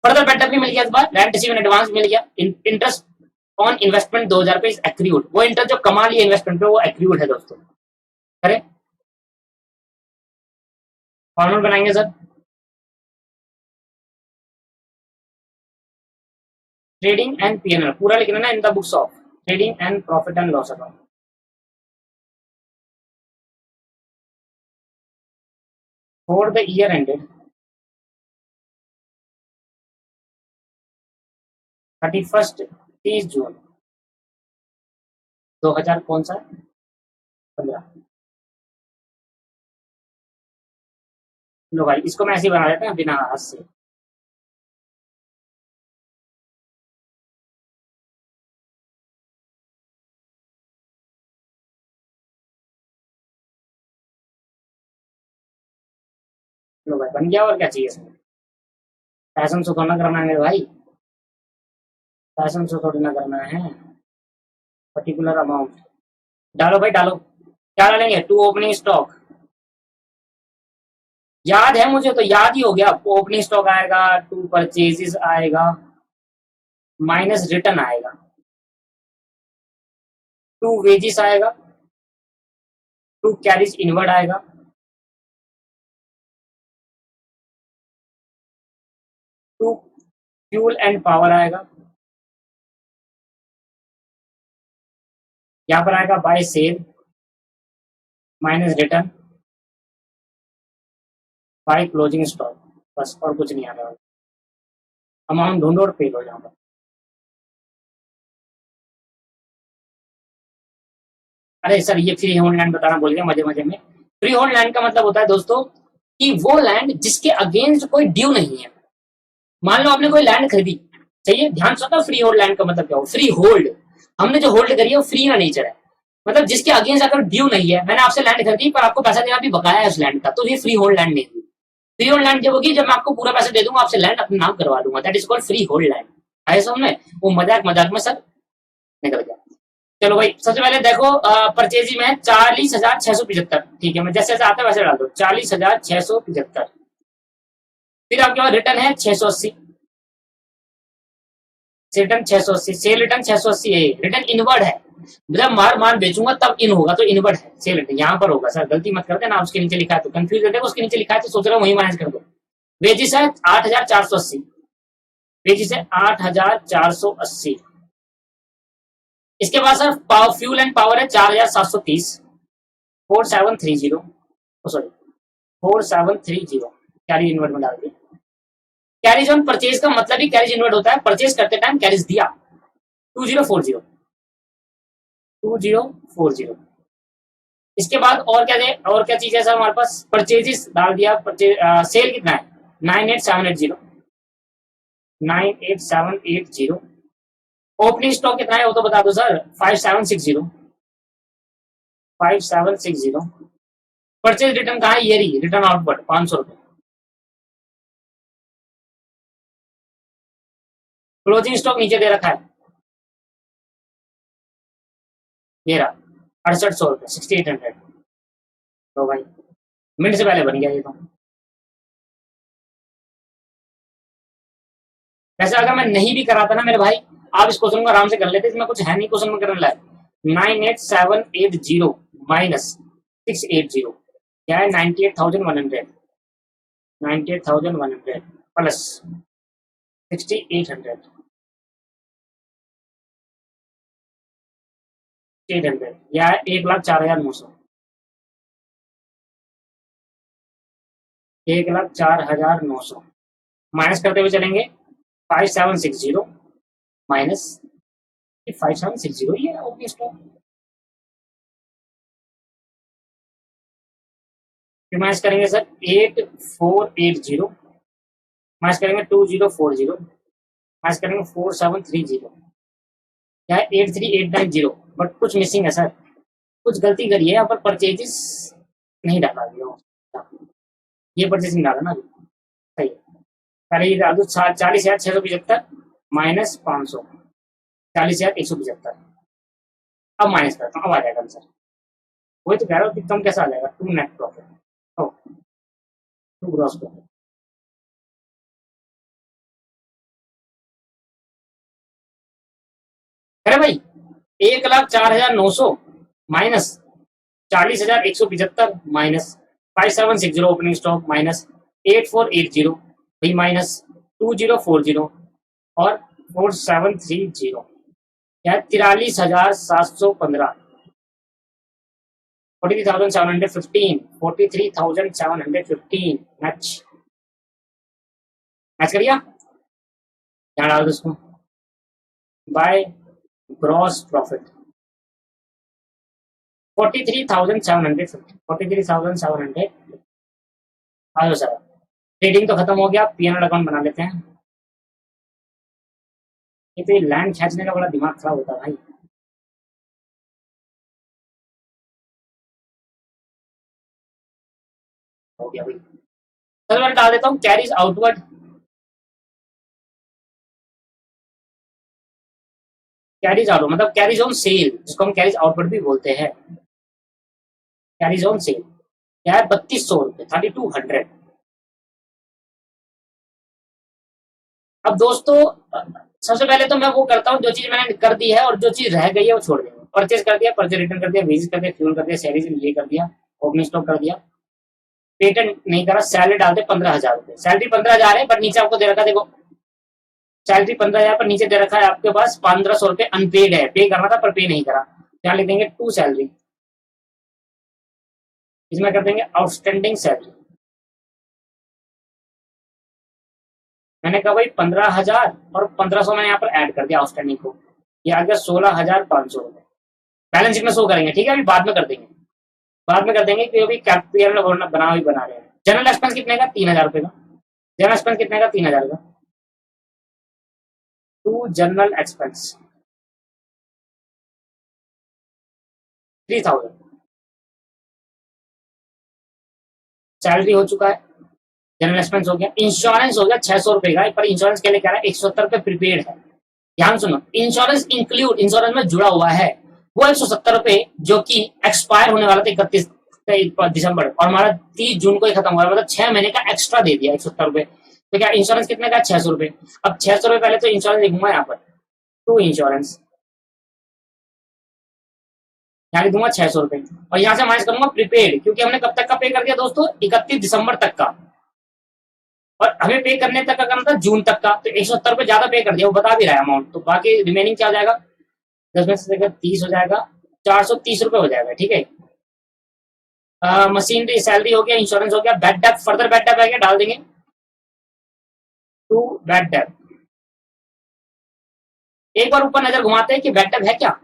फर्दर बेटर भी मिल गया, इस बार रेंट रिसीव इन एडवांस मिल गया। इंटरेस्ट ऑन इन्वेस्टमेंट 2,000 रुपए एक्रीड, वो इंटरेस्ट जो कमा लिया इन्वेस्टमेंट पे वो एक्रीड है दोस्तों। करें फॉर्मूला बनाएंगे सर। ट्रेडिंग एंड पीएनएल पूरा लिखना ना, इन the books of trading and profit and loss account. For the year ended 31, 30 जून 2000 कौन सा? 15। लो भाई इसको मैं ऐसे ही बना देता हूँ बिना हाथ से। लो भाई बन गया, और क्या चाहिए इसमें। पैसन से थोड़ा ना करना है मेरे भाई, पैसन से थोड़ी ना करना है। पर्टिकुलर अमाउंट डालो भाई डालो। क्या डालेंगे, टू ओपनिंग स्टॉक। याद है मुझे, तो याद ही हो गया। ओपनिंग स्टॉक आएगा, टू परचेजेस आएगा, माइनस रिटर्न आएगा, टू वेजिस आएगा, टू कैरिज इनवर्ड आएगा, टू फ्यूल एंड पावर आएगा, यहाँ पर आएगा by sale minus return by closing stock. बस और कुछ नहीं आ रहा। अमाउंट ढूंढो और पे लो यहाँ पर। अरे सर ये फ्री होल्ड लैंड बताना भूल गया मजे मजे में। फ्री होल्ड लैंड का मतलब होता है दोस्तों कि वो लैंड जिसके अगेंस्ट कोई ड्यू नहीं है। मान लो आपने कोई लैंड खरीदी, सही है, ध्यान सुनो, फ्री होल्ड लैंड का मतलब क्या हो, फ्री होल्ड, हमने जो होल्ड करी है वो फ्री का नेचर है। मतलब जिसके अगेंस्ट अगर ड्यू नहीं है, मैंने आपसे लैंड खरीदी पर आपको पैसा देना भी बकाया है उस लैंड का, तो ये फ्री होल्ड लैंड नहीं हुई। फ्री होल्ड लैंड जब होगी जब मैं आपको पूरा पैसा दे दूंगा, आपसे लैंड अपने नाम करवा दूंगा, that is called free hold land. आए समझ, वो मजाक मजाक में सब निकल गया। चलो भाई सबसे पहले देखो परचेजी में 40,675, ठीक है, मैं जैसे जैसे आता है वैसे डाल दो, 40,675। फिर आपके पास रिटर्न है 680, रिटर्न 680, सेल रिटर्न 680 है, रिटर्न इनवर्ड है, मतलब मार मार बेचूंगा तब इन होगा, तो इनवर्ड है सेल रिटर्न, यहाँ पर होगा सर, गलती मत कर देना, उसके नीचे लिखा है तो कंफ्यूज कर देगा, उसके नीचे लिखा है तो सोच रहा हूँ वही माइनस कर दो। वेजिस है 8,480, वेजिस है 8,480। इसके बाद सर फ्यूल एंड पावर है 4,730, 4730, सॉरी 4730, कैरिज इनवर्ड में डाल दिया। कैरिज ऑन परचेज का मतलब ही कैरिज इनवर्ड होता है, परचेज करते टाइम कैरिज दिया, 2040, 2040। इसके बाद और क्या दे, और क्या चीज है सर हमारे पास, परचेजेस डाल दिया, सेल कितना है 98780, 98780। ओपनिंग स्टॉक कितना है वो तो बता दो सर, 5760, 5760। परचेज रिटर्न कहा है, ये रही रिटर्न आउटपुट 500 रुपए। क्लोजिंग स्टॉक नीचे दे रखा है, ये रहा 6800 रुपए, 6800। तो भाई मिनट से पहले बन गया ये तो। वैसे अगर मैं नहीं भी कराता ना मेरे भाई, आप इस क्वेश्चन को आराम से कर लेते, इसमें कुछ है नहीं क्वेश्चन में करने लायक। 98780 माइनस 680 क्या है, 98,100, 98,100 प्लस 6,800, 800 या 1,04,900, 1,04,900 माइनस करते हुए चलेंगे, 5760 माइनस 5760, ये ओके स्टॉक। फिर माइनस करेंगे सर 8480, माइनस करेंगे 2040, माइनस करेंगे 4730, क्या है 83890, बट कुछ मिसिंग है सर, कुछ गलती करी है यहाँ पर, परचेजेस नहीं डाला गया, ये परचेसिंग डाला ना, सही है। पहले ये डाल दो 40,675 माइनस 500, 40,175। अब माइनस करता हूँ, अब आ जाएगा सर, वही तो कह रहा हूँ कि कम कैसा आ जाएगा, टू नेट प्रॉफिट, ओ टू ग्रॉस प्रॉफिट। अरे भाई 1,04,900 minus 40,175 minus 5760 opening stock minus 8480, भी माइनस 2040 और 4730, क्या 43,715, 43,715, 43,715 मैच, मैच करिए यहाँ डाल दो इसको, बाय ग्रॉस प्रॉफिट 43,750, 43,700। आ जाओ सर, ट्रेडिंग तो खत्म हो गया, पीएनएल अकाउंट बना लेते हैं। ये तो लैंड खींचने का बड़ा दिमाग खराब होता है भाई। हो गया भाई, सबसे पहले डाल देता हूँ कैरीज आउटवर्ड। कैरीज आउट मतलब कैरीज ऑन सेल, जिसको हम कैरीज आउटवर्ड भी बोलते हैं। कैरीज ऑन सेल क्या है, 3200 रुपए, 3200। अब दोस्तों सबसे पहले तो मैं वो करता हूँ, जो चीज मैंने कर दी है और जो चीज रह गई है वो छोड़ देंगे। परचेज कर दिया, परचेज रिटर्न कर दिया, विजिट कर दिया, फ्यूल कर दिया, सैलरी ये कर दिया, ओपनिंग स्टॉक कर दिया, पेटेंट नहीं करा, सैलरी डालते 15,000 रुपए। सैलरी 15,000 है, बट नीचे आपको दे रखा है, देखो सैलरी 15,000 पर नीचे दे रखा है आपके पास 1500 रुपए अनपेड है, पे करना था पर पे नहीं करा। यहाँ लिख देंगे टू सैलरी, इसमें कर देंगे आउटस्टैंडिंग सैलरी। मैंने कहा भाई 15,000 और 1500 मैंने यहाँ पर ऐड कर दिया आउटस्टैंडिंग को, ये आ गया 16,500 रुपए। बैलेंस शीट में शो करेंगे, ठीक है, अभी बाद में कर देंगे, बाद में कर देंगे क्योंकि अभी कैपिटल बना ही बना रहे हैं। जनरल एक्सपेंस कितने का, 3,000 रुपए का। जनरल एक्सपेंस कितने का, 3,000 का। To general expense 3,000। सैलरी हो चुका है, जनरल एक्सपेंस हो गया, इंश्योरेंस हो गया 600 रुपए का, पर इंश्योरेंस के लिए कह रहा है 170 रुपए प्रीपेड है। ध्यान सुनो, इंश्योरेंस इंक्लूड, इंश्योरेंस में जुड़ा हुआ है वो 170 रुपए, जो कि एक्सपायर होने वाला था 31 दिसंबर, और हमारा 30 जून को ही खत्म हुआ, मतलब 6 महीने का एक्स्ट्रा दे दिया 170 रुपए। तो क्या इंश्योरेंस कितने का, 600 रुपए। अब 600 रुपए पहले तो इंश्योरेंस लिखूंगा यहाँ पर, टू इंश्योरेंस, यहाँ लिख दूंगा 600 रुपए, और यहाँ से माइनस करूंगा प्रीपेड, क्योंकि हमने कब तक का पे कर दिया दोस्तों, 31 दिसंबर तक का, और हमें पे करने तक का करना था जून तक का, तो 170 रुपए ज्यादा पे कर दिया, वो बता भी रहा है अमाउंट। तो बाकी रिमेनिंग क्या हो जाएगा, 10 में से 30 हो जाएगा, 430 रुपए हो जाएगा, ठीक है। मशीनरी सैलरी हो गया, इंश्योरेंस हो गया, bad debt, further bad debt है क्या, डाल देंगे टू बैड डेप। एक बार ऊपर नजर घुमाते हैं कि बैड डेप है क्या,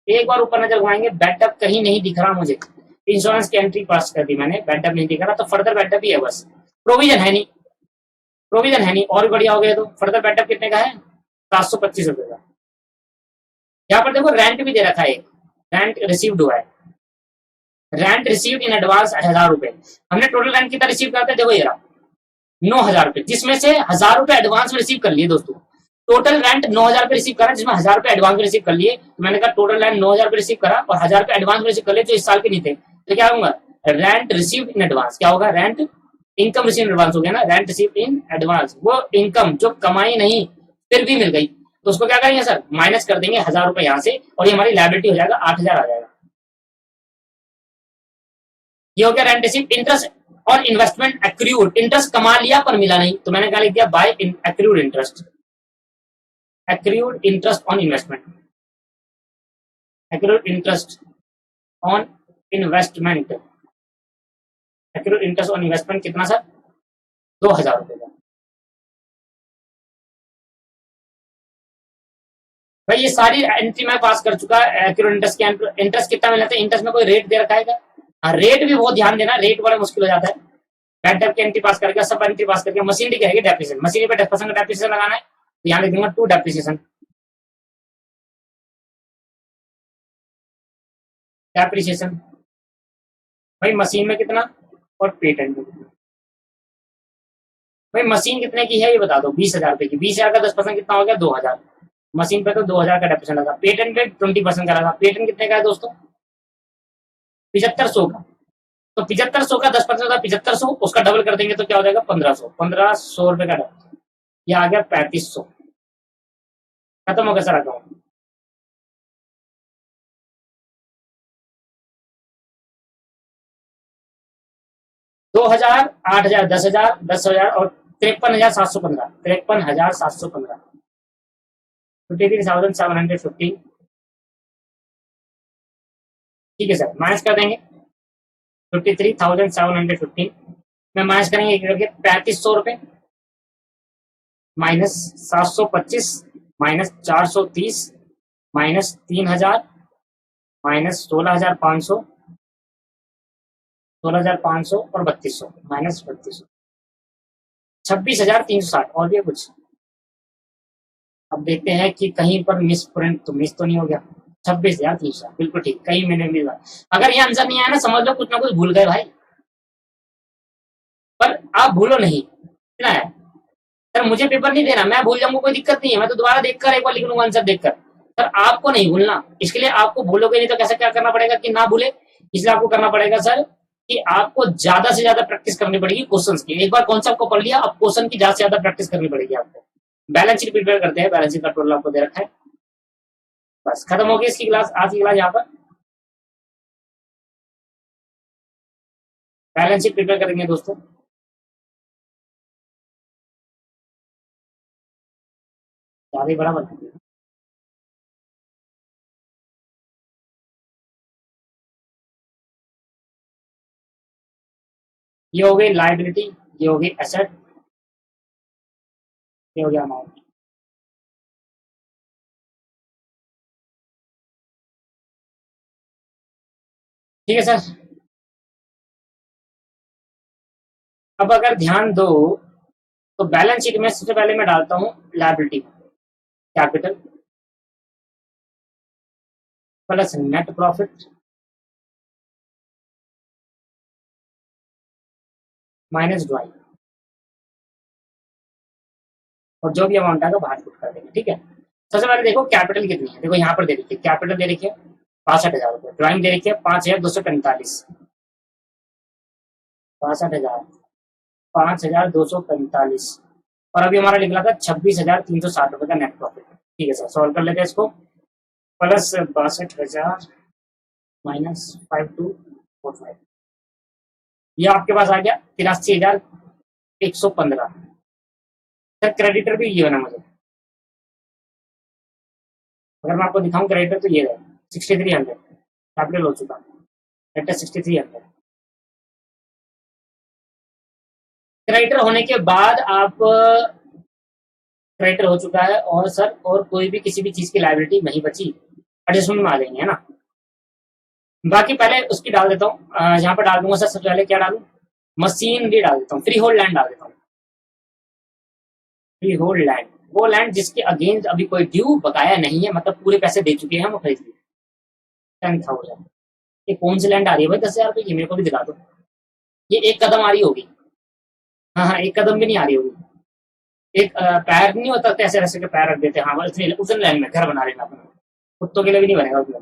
एक बार ऊपर नजर घुमाएंगे, बैड डेप कहीं नहीं दिख रहा मुझे। इंश्योरेंस की एंट्री पास कर दी मैंने, बैड डेप नहीं दिख रहा, तो फर्दर बैड डेप ही है बस, प्रोविजन है नहीं, प्रोविजन है नहीं, और भी बढ़िया हो गया। तो फर्दर बैड डेप कितने का है, 725 रुपए का। यहाँ पर देखो रेंट भी दे रखा है, रेंट रिसीव्ड हुआ है, रेंट रिसीव्ड इन एडवांस 1,000 रुपए। हमने टोटल रेंट कितना रिसीव करते हैं, देखो ये रहा 9,000 रुपए, जिसमें से 1,000 रुपए एडवांस में रिसीव कर लिए दोस्तों। टोटल रेंट 9,000 रुपए रिसीव करा, जिसमें 1,000 रुपए एडवांस में रिसीव कर लिए। तो मैंने कहा टोटल रेंट 9,000 रुपए रिसीव करा और 1,000 रुपए एडवांस में रिसीव कर लिए, जो इस साल के नहीं थे। तो क्या होगा, रेंट रिसीव इन एडवांस, क्या होगा, rent income receive in advance हो गया ना, रेंट रिसीव इन एडवांस, वो इनकम जो कमाई नहीं फिर भी मिल गई, तो उसको क्या करेंगे सर, माइनस कर देंगे 1,000 रुपए यहाँ से, और ये हमारी लायबिलिटी हो जाएगा 8,000 आ जाएगा। ये हो गया रेंट रिसीव। इंटरेस्ट और इन्वेस्टमेंट एक्रूड, इंटरेस्ट कमा लिया पर मिला नहीं, तो मैंने क्या लिख दिया, by accrued interest, accrued interest on investment, accrued interest on investment, accrued interest on investment कितना सर, 2,000 रुपए का। भाई ये सारी एंट्री मैं पास कर चुका है। एक्रूड इंटरेस्ट के इंटरेस्ट कितना मिला था, इंटरेस्ट में कोई रेट दे रखा है क्या, हाँ रेट भी बहुत ध्यान देना, रेट बड़ा मुश्किल हो जाता है। बैड डेप की एंट्री पास करके, सब एंट्री पास करके, मशीनरी कहेगी डेप्रिसिएशन, मशीनरी पे 10% का डेप्रिसिएशन लगाना है, तो यहाँ लिख दूंगा टू डेप्रिसिएशन, डेप्रिसिएशन। भाई मशीन में कितना और पेटेंट में कितना, भाई मशीन कितने की है ये बता दो, 20,000 रुपए की, 20,000 का 10% कितना हो गया, 2,000। मशीन पे तो 2,000 का डेप्रिसिएशन लगा, पेटेंट पे 20% का लगा। पेटेंट कितने का है दोस्तों, 7500 का, तो 7500 का 10% होता है 7500, उसका डबल कर देंगे तो क्या हो जाएगा, 1500, 1500 रुपए का डबल, ये आ गया 3500। खत्म हो गया सर अकाउंट। 2,000, 8,000, 10,000, 10,000 और 53,715, 53,715, 53,750। ठीक है सर, माइनस कर देंगे 53,715 में, माइनस करेंगे एक करके 3,500 रुपए, माइनस 725, माइनस 430, माइनस 3,000, माइनस 16,500, 16,500 और 3,200, माइनस 3,200, 26,360। और भी है कुछ, अब देखते हैं कि कहीं पर मिस प्रिंट तो मिस तो नहीं हो गया। 26,360 बिल्कुल ठीक, कहीं मैंने मिल रहा। अगर ये आंसर नहीं आया ना, समझ लो कुछ ना कुछ भूल गए भाई, पर आप भूलो नहीं, इतना है। सर मुझे पेपर नहीं देना, मैं भूल जाऊंगा कोई दिक्कत नहीं है, मैं तो दोबारा देखकर एक बार लिख लूंगा आंसर देखकर। सर आपको नहीं भूलना, इसके लिए आपको भूलोगे नहीं तो कैसे क्या करना पड़ेगा कि ना भूले, इसलिए आपको करना पड़ेगा सर कि आपको ज्यादा से ज्यादा प्रैक्टिस करनी पड़ेगी क्वेश्चंस की। एक बार कॉन्सेप्ट को पढ़ लिया, अब क्वेश्चन की ज्यादा से ज्यादा प्रैक्टिस करनी पड़ेगी आपको। बैलेंस शीट प्रिपेयर करते हैं, बैलेंस शीट का टोटल आपको दे रखा है। बस खत्म हो गई इसकी क्लास, आज की क्लास यहाँ पर। बैलेंस शीट प्रिपेयर करेंगे दोस्तों। ज्यादा ही बड़ा बना दिया। ये हो गई लाइबिलिटी, ये हो गई एसेट, ये हो गया अमाउंट। ठीक है सर। अब अगर ध्यान दो तो बैलेंस शीट में सबसे पहले मैं डालता हूँ liability capital plus net profit minus drawing, और जो भी अमाउंट आएगा बाहर पुट कर देंगे। ठीक है, सबसे पहले देखो कैपिटल कितनी है, देखो यहाँ पर दे रखी है कैपिटल, दे रखी है 62,000 रुपये, ड्राइंग दे रखी है 5,245, 62,000, 5,245, और अभी हमारा निकला था 26,360 रुपये का नेट प्रॉफिट। ठीक है सर, सॉल्व कर लेते हैं इसको। प्लस 62,000 माइनस 5245, ये आपके पास आ गया 83,115। सर क्रेडिटर भी ये होना मुझे, अगर मैं आपको दिखाऊं क्रेडिटर तो ये है 6,300 कैपिटल हो चुका है, 6,300 क्रेडिटर होने के बाद आप क्रेडिटर हो चुका है, और सर और कोई भी किसी भी चीज की लाइबिलिटी नहीं बची, एडजस्टमेंट में आ जाएंगे, है ना। बाकी पहले उसकी डाल देता हूँ, यहाँ पर डाल दूंगा सर सबसे पहले क्या डालू, मशीनरी डाल देता हूँ, फ्री होल्ड लैंड डाल देता हूँ, फ्री होल्ड लैंड, वो लैंड जिसके अगेंस्ट अभी कोई ड्यू बकाया नहीं है, मतलब पूरे पैसे दे चुके हैं हम खरीद लिए, 10,000। ये कौन सी लैंड आ रही है भाई 10,000 रुपए की, मेरे को भी दिखा दो। ये एक कदम आ रही होगी, हाँ हाँ एक कदम भी नहीं आ रही होगी, एक पैर नहीं होता, ऐसे ऐसे के पैर रख देते हैं, हाँ बस इतनी उतने लाइन में घर बना लेना अपना, कुत्तों के लिए भी नहीं बनेगा उसमें।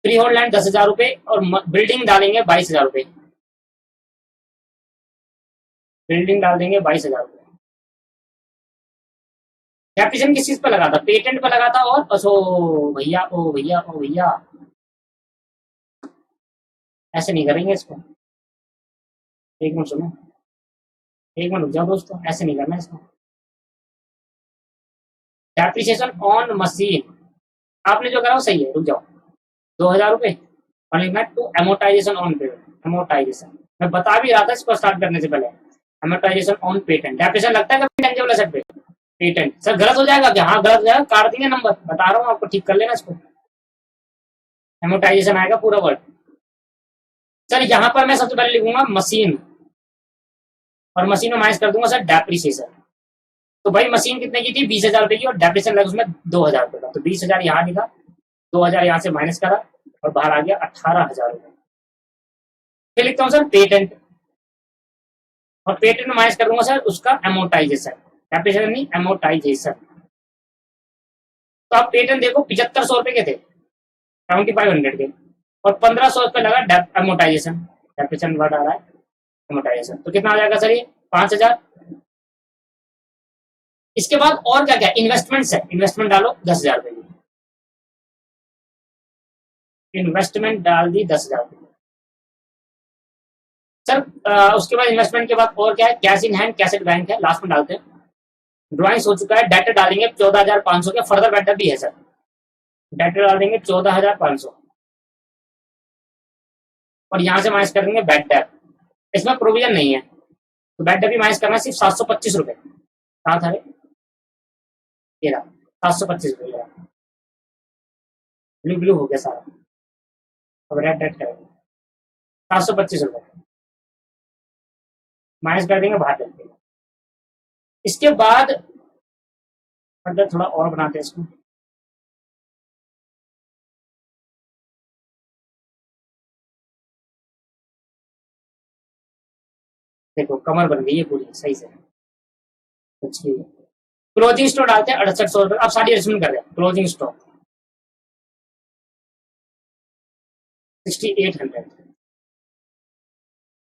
फ्री होल्ड लैंड 10,000 रुपए, और बिल्डिंग डालेंगे 22,000 रुपए, बिल्डिंग डाल देंगे 22,000 रुपए। कैपिटल किस चीज पे लगा था, पेटेंट पे लगा था, और बस ओ भैया ओ भैया ओ भैया, ऐसे नहीं करेंगे इसको, एक मिनट सुनो, एक मिनट रुक जाओ दोस्तों, ऐसे नहीं करना इसको। डेप्रिसिएशन ऑन मशीन आपने जो करा वो सही है, रुक जाओ, 2,000 रुपए, और लिखना to amortisation on patent, amortisation मैं बता भी रहा था इसको स्टार्ट करने से पहले, एमोटाइजेशन ऑन पेटेंट। डेप्रिसिएशन लगता है कभी टेंजेबल एसेट पे, पेटेंट सर गलत हो जाएगा क्या, हाँ गलत हो जाएगा, काट देंगे नंबर, बता रहा हूँ आपको, ठीक कर लेना इसको, एमोटाइजेशन आएगा पूरा वर्ड। सर यहाँ पर मैं सबसे पहले लिखूंगा मशीन, और मशीन में माइनस कर दूंगा सर डेप्रिसिएशन। तो भाई मशीन कितने की थी, 20,000 रुपए की, और डेप्रिसिएशन लगा उसमें 2,000 रुपए का, तो 20,000 यहाँ लिखा, 2,000 यहाँ से माइनस करा, और बाहर आ गया 18,000 रुपए। फिर लिखता हूँ सर पेटेंट, और पेटेंट में माइनस कर दूंगा सर उसका एमोटाइजेशन, डेप्रिसिएशन नहीं एमोटाइजेशन। तो आप पेटेंट देखो 7,500 रुपए के थे, 7,500 के, और 1,500 रुपए लगा एमोटाइजेशन, डेप्रिसिएशन वर्ड आ रहा है एमोटाइजेशन, तो कितना आ जाएगा सर ये 5,000। इसके बाद और क्या क्या इन्वेस्टमेंट्स है, इन्वेस्टमेंट डालो 10,000 रुपए की, इन्वेस्टमेंट डाल दी 10,000 रुपए। सर उसके बाद इन्वेस्टमेंट के बाद और क्या है, cash in hand, cash at bank है, लास्ट में डालते हैं। ड्राइंग्स हो चुका है, डेटर डालेंगे 14,500 के, फर्दर बेटर भी है सर, डेटर डाल देंगे 14,500, और यहां से माइनस कर देंगे बैड डेट, इसमें प्रोविजन नहीं है, तो बैड डेट भी माइनस करना सिर्फ 725 रुपए, कहा था ये रहा 725 रुपए, ब्लू ब्लू हो गया सारा, अब रेड डेट करेंगे 725 रुपए, माइनस कर देंगे बाहर देंगे। इसके बाद अगर थोड़ा और बनाते हैं इसको, देखो कमर बन गई है पूरी सही से। क्लोजिंग स्टॉक डालते हैं 6800 रुपए। अब सारी एडजस्टमेंट कर रहे हैं। Closing stock 6800।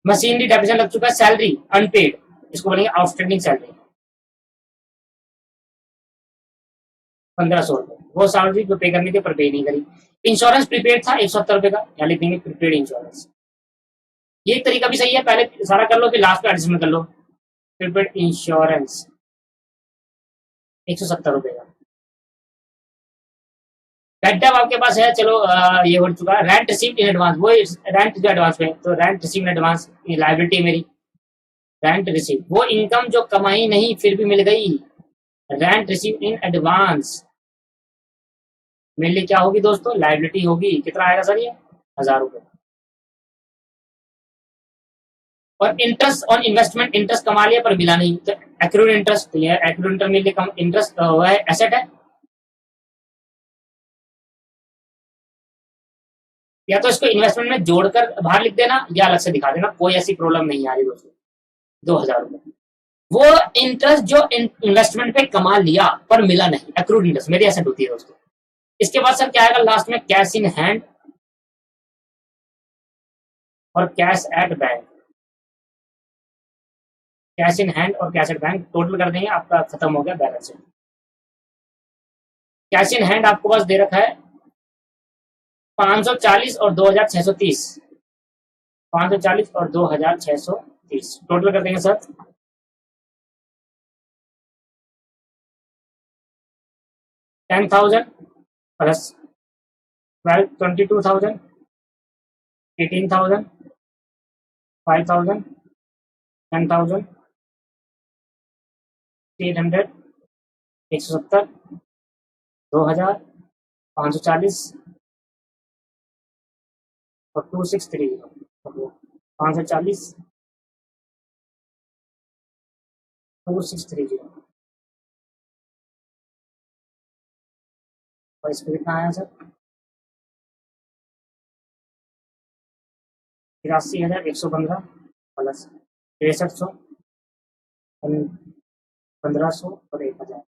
मशीनरी डेप्रिसिएशन लग चुका है। सैलरी अनपेड, इसको बोलेंगे आउटस्टैंडिंग सैलरी 1500 रुपए। वो सैलरी जो पे करनी थी पर पे नहीं करी। इंश्योरेंस प्रीपेड था 170 रुपए का, यहाँ लिख देंगे प्रीपेड इंश्योरेंस। ये एक तरीका भी सही है, पहले सारा कर लो फिर लास्ट में एडजस्टमेंट कर लो। प्रीपेड इंश्योरेंस 170 रुपए का। रेंटअप आपके पास है, चलो ये हो चुका है। रेंट रिसीव इन एडवांस, वो रेंट जो एडवांस में, तो रेंट रिसीव इन एडवांस ये लाइबिलिटी मेरी। रेंट रिसीव वो इनकम जो कमाई नहीं फिर भी मिल गई। रेंट रिसीव इन एडवांस मेरे लिए क्या होगी दोस्तों, लाइबिलिटी होगी। कितना आएगा सर ये 1000 रुपए। और इंटरेस्ट ऑन इन्वेस्टमेंट, इंटरेस्ट कमा लिया पर मिला नहीं, तो एक्रूड इंटरेस्ट, तो ये एक्रूड इंटरेस्ट मेरे लिए कम इंटरेस्ट हुआ है, एसेट है। या तो इसको इन्वेस्टमेंट में जोड़कर बाहर लिख देना या अलग से दिखा देना, कोई ऐसी प्रॉब्लम नहीं आ रही दोस्तों। 2000 रुपए वो इंटरेस्ट जो इन्वेस्टमेंट पे कमा लिया पर मिला नहीं, एक्रूड इंटरेस्ट मेरी एसेट होती है दोस्तों। इसके बाद सर क्या आएगा लास्ट में, कैश इन हैंड और cash at bank. Cash in hand और कैश एट बैंक टोटल कर देंगे, आपका खत्म हो गया बैलेंस। कैश इन हैंड आपको पास दे रखा है 540 और 2630। 540 और 2630 टोटल कर देंगे सर 10,000 प्लस 22,000, 18,000, 5,000, 10,000, 800, 170, 2,000, 540 और 2630। 540 2630 और इस पर कितना आया सर 83,115 प्लस 6300, 1500 और 1000।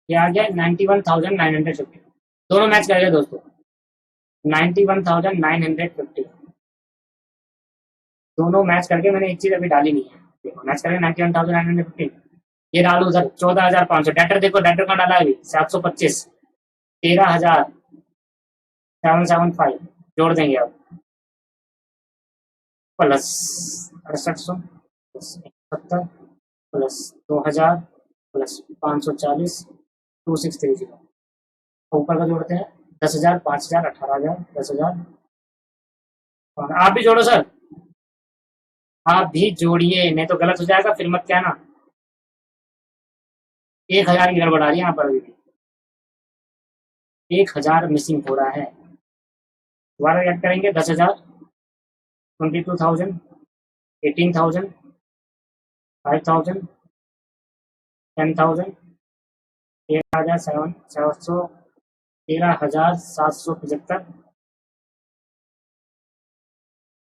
ये आ गया 91,950। दोनों मैच करेगा दोस्तों 91,950। दोनों मैच करके मैंने एक चीज अभी डाली नहीं है, देखो मैच करके 91,950 ये डालू सर 14,500। डेटर देखो, डेटर का डाला है अभी 725, 13,775 जोड़ देंगे अब प्लस 6800 प्लस 71 प्लस 2000 प्लस 540 2630। ऊपर का जोड़ते हैं 10,000, 5,000, 18,000, 10,000। आप भी जोड़ो सर, आप भी जोड़िए, नहीं तो गलत हो जाएगा फिर मत कहना। 1,000 की गड़बड़ आ रही है यहाँ पर अभी भी, 1,000 मिसिंग हो रहा है। दोबारा ऐड करेंगे 10,000, 22,000, 18,000, 5,000, 10,000, 13,700, 13,775,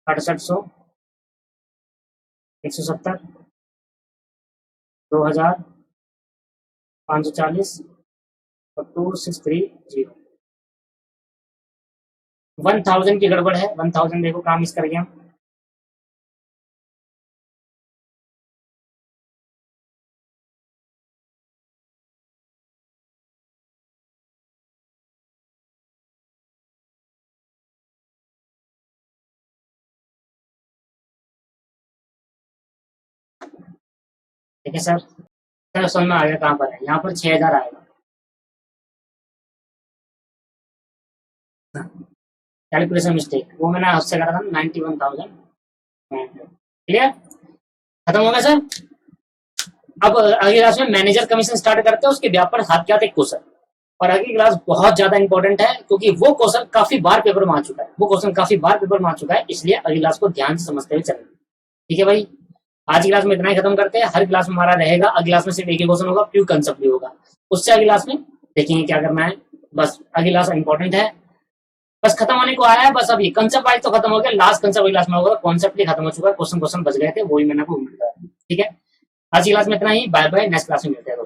6800, 170, 2,000, 540 और 2630। 1,000 की गड़बड़ है, 1,000 देखो काम मिस कर गया। ठीक है सर, सर समझ में आ गया कहाँ पर है। यहाँ पर 6,000 आएगा। कैलकुलेशन मिस्टेक वो मैंने आपसे करा था 91,000। क्लियर, खत्म हो गया सर। अब अगली क्लास में मैनेजर कमीशन स्टार्ट करते हैं, उसके व्यापार हाथ क्या थे क्वेश्चन। और अगली क्लास बहुत ज्यादा इंपॉर्टेंट है क्योंकि वो क्वेश्चन काफी बार पेपर में आ चुका है, वो क्वेश्चन काफी बार पेपर में आ चुका है, इसलिए अगली क्लास को ध्यान से समझते हुए चलना। ठीक है भाई, आज की क्लास में इतना ही खत्म करते हैं। हर क्लास में हमारा रहेगा, अगली क्लास में सिर्फ एक ही क्वेश्चन होगा, प्यूर कंसेप्ट भी होगा। उससे अगली क्लास में देखेंगे क्या करना है। बस अगली क्लास इंपॉर्टेंट है। बस खत्म होने को आया है। बस अभी कंसेप्ट वाइज तो खत्म हो गया, लास्ट कंसेप्ट वही क्लास में होगा, कॉन्सेप्ट खत्म हो चुका है, क्वेश्चन बच गए थे, वही मैंने आपको ठीक है। आज की क्लास में इतना ही, बाय बाय, नेक्स्ट क्लास में मिलते हैं।